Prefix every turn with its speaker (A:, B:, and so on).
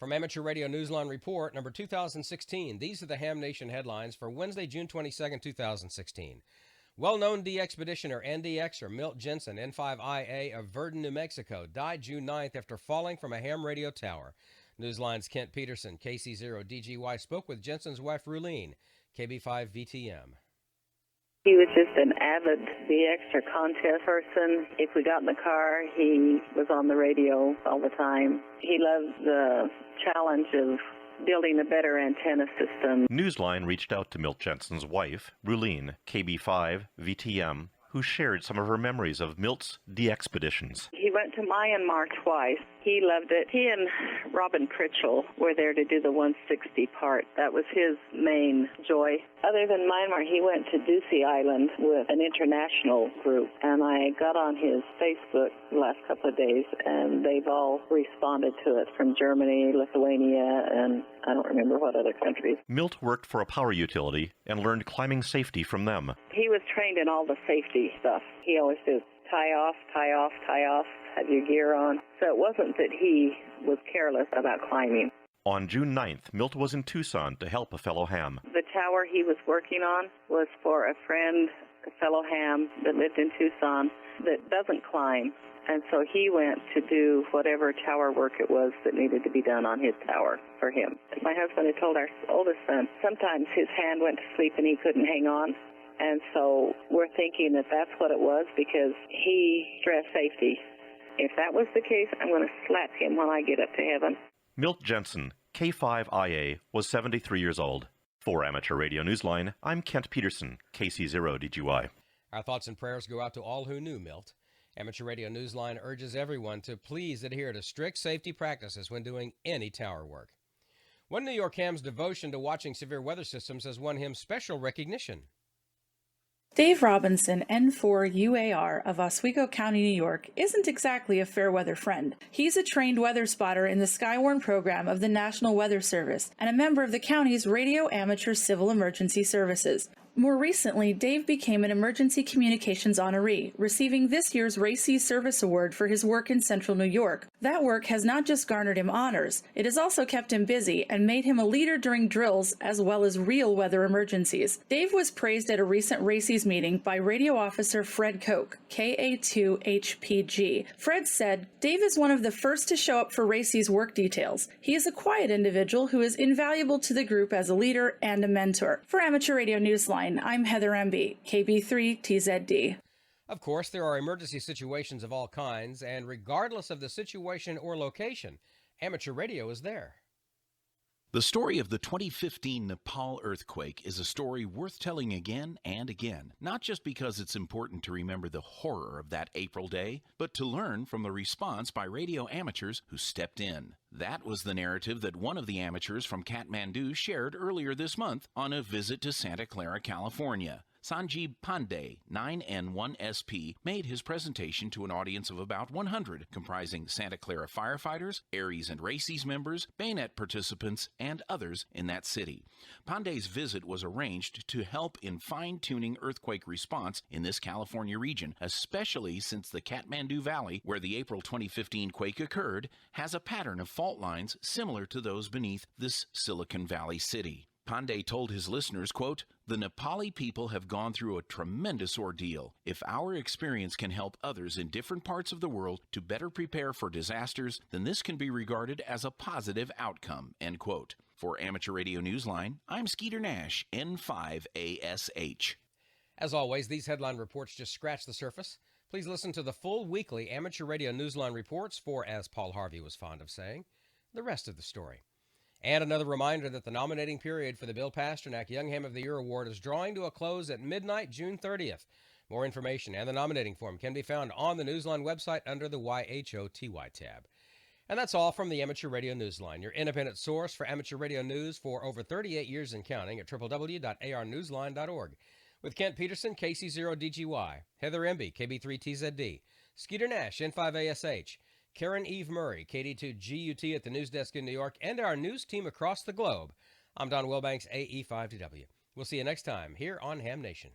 A: From Amateur Radio Newsline Report, number 2016, these are the Ham Nation headlines for Wednesday, June 22, 2016. Well-known DXpeditioner NDXer Milt Jensen, N5IA of Verdun, New Mexico, died June 9th after falling from a ham radio tower. Newsline's Kent Peterson, KC0DGY, spoke with Jensen's wife, Ruleen, KB5VTM.
B: He was just an avid DXer contest person. If we got in the car, he was on the radio all the time. He loved the challenge of building a better antenna system.
C: Newsline reached out to Milt Jensen's wife, Ruleen, KB5VTM, who shared some of her memories of Milt's DXpeditions.
B: He went to Myanmar twice. He loved it. He and Robin Pritchell were there to do the 160 part. That was his main joy. Other than Myanmar, he went to Ducie Island with an international group, and I got on his Facebook the last couple of days, and they've all responded to it from Germany, Lithuania, and I don't remember what other countries.
C: Milt worked for a power utility and learned climbing safety from them.
B: He was trained in all the safety stuff. He always did tie off, tie off, tie off, have your gear on. So it wasn't that he was careless about climbing.
C: On June 9th, Milt was in Tucson to help a fellow ham.
B: The tower he was working on was for a friend, a fellow ham that lived in Tucson that doesn't climb. And so he went to do whatever tower work it was that needed to be done on his tower for him. My husband had told our oldest son sometimes his hand went to sleep and he couldn't hang on. And so we're thinking that that's what it was because he stressed safety. If that was the case, I'm going to slap him when I get up to heaven.
C: Milt Jensen, K5IA, was 73 years old. For Amateur Radio Newsline, I'm Kent Peterson, KC0DGY.
A: Our thoughts and prayers go out to all who knew Milt. Amateur Radio Newsline urges everyone to please adhere to strict safety practices when doing any tower work. One New York ham's devotion to watching severe weather systems has won him special recognition.
D: Dave Robinson, N4UAR of Oswego County, New York, isn't exactly a fair weather friend. He's a trained weather spotter in the Skywarn program of the National Weather Service and a member of the county's Radio Amateur Civil Emergency Services. More recently, Dave became an emergency communications honoree, receiving this year's RACI Service Award for his work in Central New York. That work has not just garnered him honors, it has also kept him busy and made him a leader during drills as well as real weather emergencies. Dave was praised at a recent RACI's meeting by radio officer Fred Koch, KA2HPG. Fred said, "Dave is one of the first to show up for RACI's work details. He is a quiet individual who is invaluable to the group as a leader and a mentor." For Amateur Radio Newsline, I'm Heather Emby, KB3TZD.
A: Of course, there are emergency situations of all kinds, and regardless of the situation or location, amateur radio is there.
E: The story of the 2015 Nepal earthquake is a story worth telling again and again, not just because it's important to remember the horror of that April day, but to learn from the response by radio amateurs who stepped in. That was the narrative that one of the amateurs from Kathmandu shared earlier this month on a visit to Santa Clara, California. Sanjeev Pandey, 9N1SP, made his presentation to an audience of about 100, comprising Santa Clara firefighters, Aries and RACI's members, Bayonet participants, and others in that city. Pandey's visit was arranged to help in fine-tuning earthquake response in this California region, especially since the Kathmandu Valley, where the April 2015 quake occurred, has a pattern of fault lines similar to those beneath this Silicon Valley city. Pandey told his listeners, quote, "The Nepali people have gone through a tremendous ordeal. If our experience can help others in different parts of the world to better prepare for disasters, then this can be regarded as a positive outcome," end quote. For Amateur Radio Newsline, I'm Skeeter Nash, N5ASH.
A: As always, these headline reports just scratch the surface. Please listen to the full weekly Amateur Radio Newsline reports for, as Paul Harvey was fond of saying, the rest of the story. And another reminder that the nominating period for the Bill Pasternak Young Ham of the Year Award is drawing to a close at midnight, June 30th. More information and the nominating form can be found on the Newsline website under the YHOTY tab. And that's all from the Amateur Radio Newsline, your independent source for amateur radio news for over 38 years and counting at www.arnewsline.org. With Kent Peterson, KC0DGY, Heather Emby, KB3TZD, Skeeter Nash, N5ASH, Karen Eve Murray, KD2GUT at the news desk in New York, and our news team across the globe. I'm Don Wilbanks, AE5TW. We'll see you next time here on Ham Nation.